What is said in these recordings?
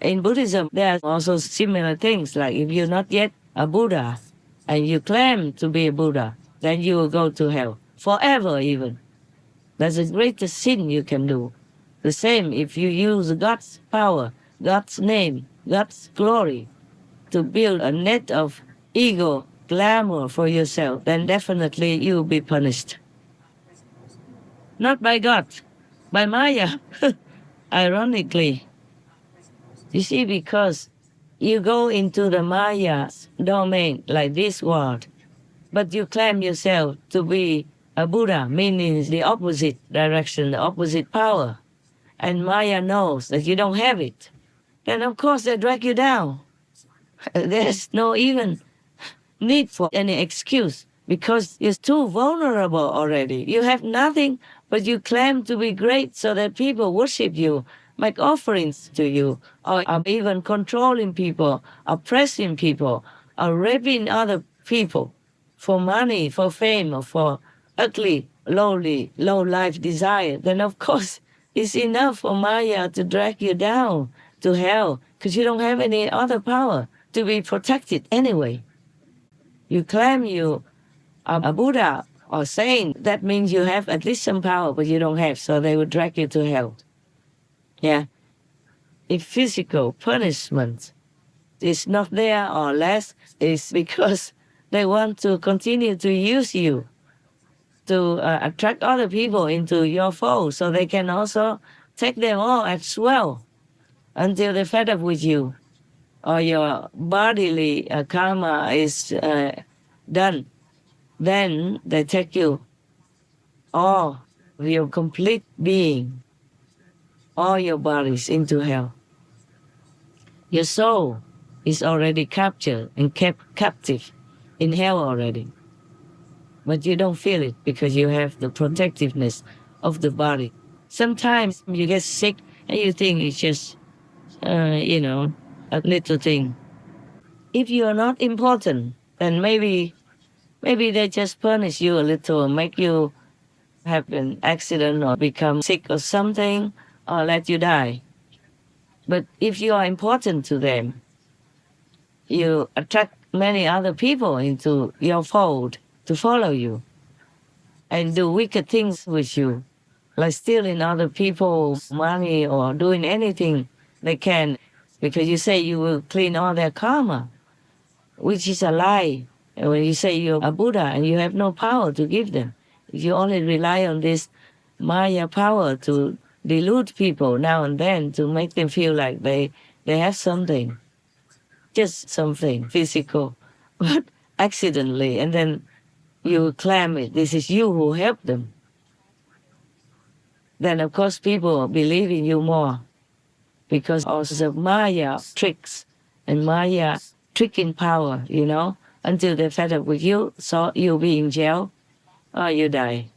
In Buddhism, there are also similar things, like if you're not yet a Buddha and you claim to be a Buddha, then you will go to hell, forever even. That's the greatest sin you can do. The same if you use God's power, God's name, God's glory to build a net of ego, glamour for yourself, then definitely you'll be punished. Not by God, by Maya, ironically. You see, because you go into the Maya domain like this world, but you claim yourself to be a Buddha, meaning the opposite direction, the opposite power, and Maya knows that you don't have it, then of course they drag you down. There's no even need for any excuse because you're too vulnerable already. You have nothing, but you claim to be great so that people worship you, make offerings to you, or are even controlling people, oppressing people, or raping other people for money, for fame, or for ugly, lowly, low-life desire. Then of course it's enough for Maya to drag you down to hell because you don't have any other power to be protected anyway. You claim you are a Buddha or saint, that means you have at least some power, but you don't have, so they will drag you to hell. Yeah. If physical punishment is not there or less, it's because they want to continue to use you to attract other people into your fold, so they can also take them all as well until they're fed up with you, or your bodily karma is done. Then they take you, all your complete being, all your bodies into hell. Your soul is already captured and kept captive in hell already. But you don't feel it because you have the protectiveness of the body. Sometimes you get sick and you think it's just, a little thing. If you are not important, then maybe they just punish you a little and make you have an accident or become sick or something or let you die. But if you are important to them, you attract many other people into your fold to follow you and do wicked things with you, like stealing other people's money or doing anything they can, because you say you will clean all their karma, which is a lie. And when you say you're a Buddha and you have no power to give them, you only rely on this Maya power to delude people now and then to make them feel like they have something, just something physical, but accidentally, and then you claim it. This is you who helped them. Then of course people believe in you more because of the Maya tricks and Maya tricking power, until they're fed up with you, so you'll be in jail or you die.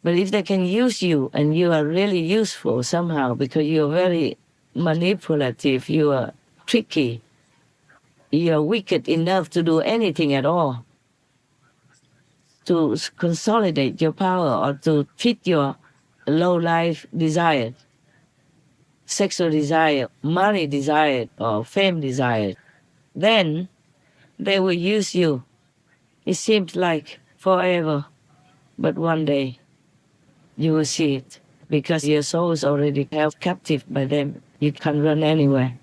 But if they can use you and you are really useful somehow because you're very manipulative, you are tricky, you're wicked enough to do anything at all, to consolidate your power or to fit your low-life desire, sexual desire, money desire, or fame desire, then they will use you. It seems like forever, but one day you will see it because your soul is already held captive by them. You can't run anywhere.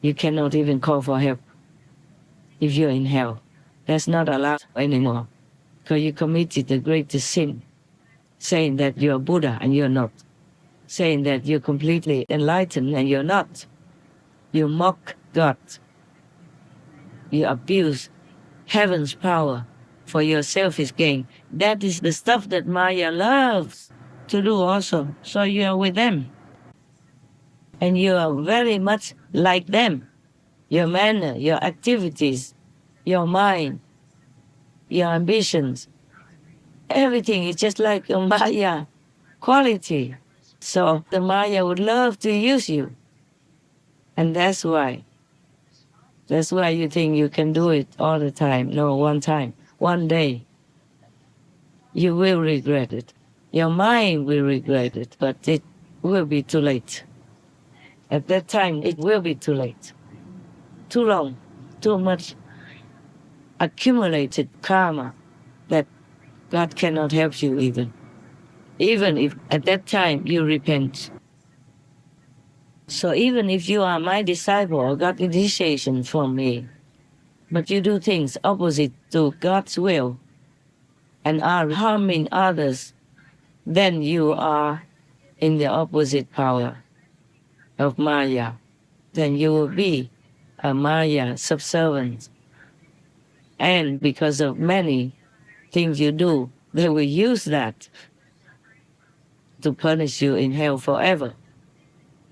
You cannot even call for help if you're in hell. That's not allowed anymore because you committed the greatest sin, saying that you're Buddha and you're not, saying that you're completely enlightened and you're not. You mock God. You abuse heaven's power for your selfish gain. That is the stuff that Maya loves to do also. So you are with them. And you are very much like them. Your manner, your activities, your mind, your ambitions, everything is just like a Maya quality. So the Maya would love to use you. And that's why you think you can do it all the time. No, one time, one day, you will regret it. Your mind will regret it, but will be too late. At that time, it will be too late. Too long, too much accumulated karma that God cannot help you even if at that time you repent. So even if you are my disciple or got initiation from me, but you do things opposite to God's will and are harming others, then you are in the opposite power of Maya. Then you will be a Maya subservient. And because of many things you do, they will use that to punish you in hell forever.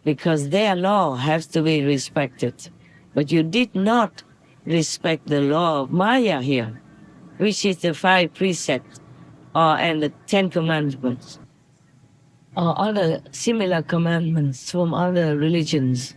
Because their law has to be respected. But you did not respect the law of Maya here, which is the 5 precepts and the 10 commandments, or other similar commandments from other religions.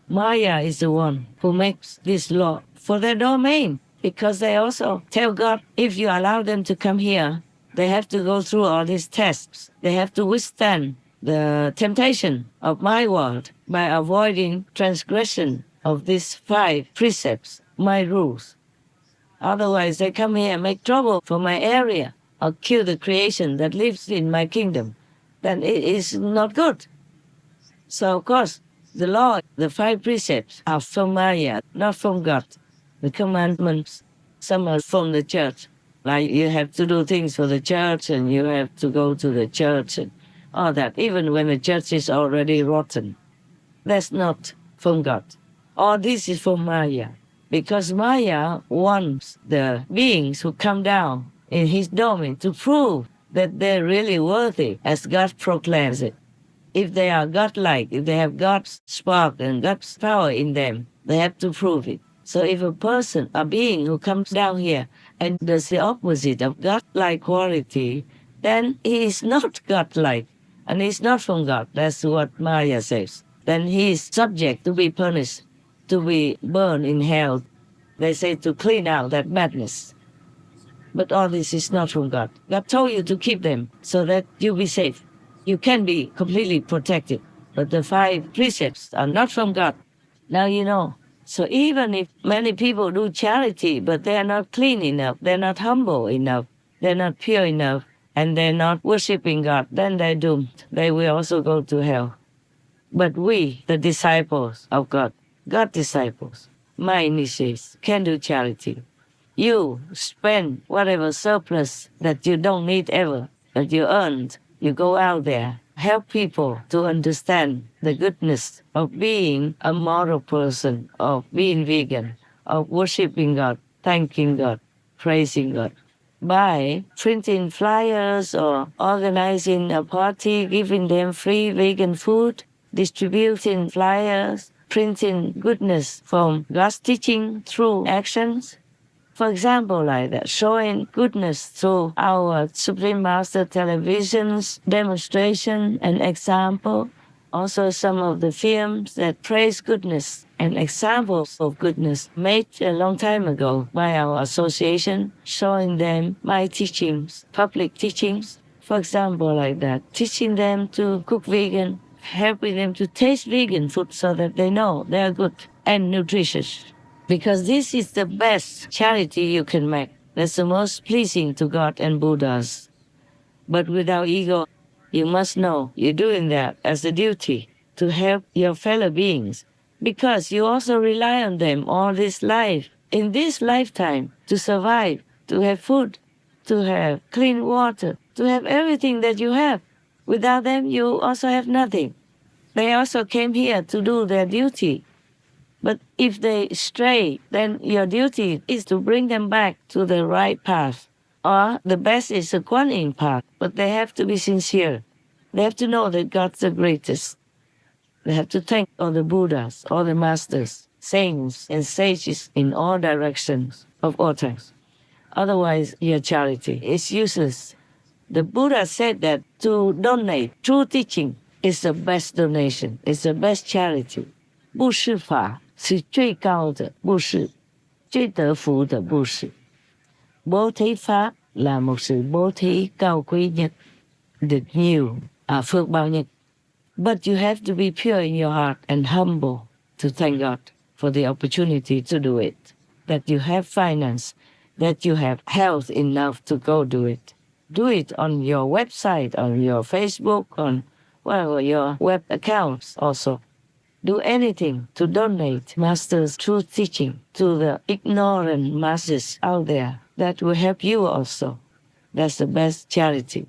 Maya is the one who makes this law for their domain, because they also tell God, if you allow them to come here, they have to go through all these tests. They have to withstand the temptation of my world by avoiding transgression of these 5 precepts, my rules. Otherwise, they come here and make trouble for my area or kill the creation that lives in my kingdom. Then it is not good. So, of course, the law, the 5 precepts are from Maya, not from God. The commandments, some are from the church. Like you have to do things for the church and you have to go to the church and all that, even when the church is already rotten. That's not from God. All this is from Maya. Because Maya wants the beings who come down in his domain to prove that they're really worthy as God proclaims it. If they are godlike, if they have God's spark and God's power in them, they have to prove it. So if a person, a being who comes down here and does the opposite of godlike quality, then he is not godlike and he's not from God. That's what Maya says. Then he is subject to be punished, to be burned in hell. They say to clean out that madness. But all this is not from God. God told you to keep them so that you be safe. You can be completely protected. But the 5 precepts are not from God. Now you know. So even if many people do charity, but they're not clean enough, they're not humble enough, they're not pure enough, and they're not worshiping God, then they're doomed. They will also go to hell. But we, the disciples of God, God disciples, my initiates, can do charity. You spend whatever surplus that you don't need ever, that you earned. You go out there, help people to understand the goodness of being a moral person, of being vegan, of worshiping God, thanking God, praising God. By printing flyers or organizing a party, giving them free vegan food, distributing flyers, printing goodness from God's teaching through actions. For example, like that, showing goodness through our Supreme Master television's demonstration and example. Also some of the films that praise goodness and examples of goodness made a long time ago by our association, showing them my teachings, public teachings. For example, like that, teaching them to cook vegan, helping them to taste vegan food so that they know they are good and nutritious. Because this is the best charity you can make. That's the most pleasing to God and Buddhas. But without ego, you must know you're doing that as a duty to help your fellow beings. Because you also rely on them all this life, in this lifetime, to survive, to have food, to have clean water, to have everything that you have. Without them, you also have nothing. They also came here to do their duty. But if they stray, then your duty is to bring them back to the right path. Or the best is the Kuan Yin path, but they have to be sincere. They have to know that God's the greatest. They have to thank all the Buddhas, all the masters, saints, and sages in all directions of all times. Otherwise, your charity is useless. The Buddha said that to donate true teaching is the best donation, is the best charity. 布施法是最高的布施，最得福的布施。Bố thí pháp là một sự bố thí cao quý nhất, được nhiều phước báo nhất. But you have to be pure in your heart and humble to thank God for the opportunity to do it. That you have finance, that you have health enough to go do it. Do it on your website, on your Facebook, on your web accounts also. Do anything to donate Master's true teaching to the ignorant masses out there. That will help you also. That's the best charity.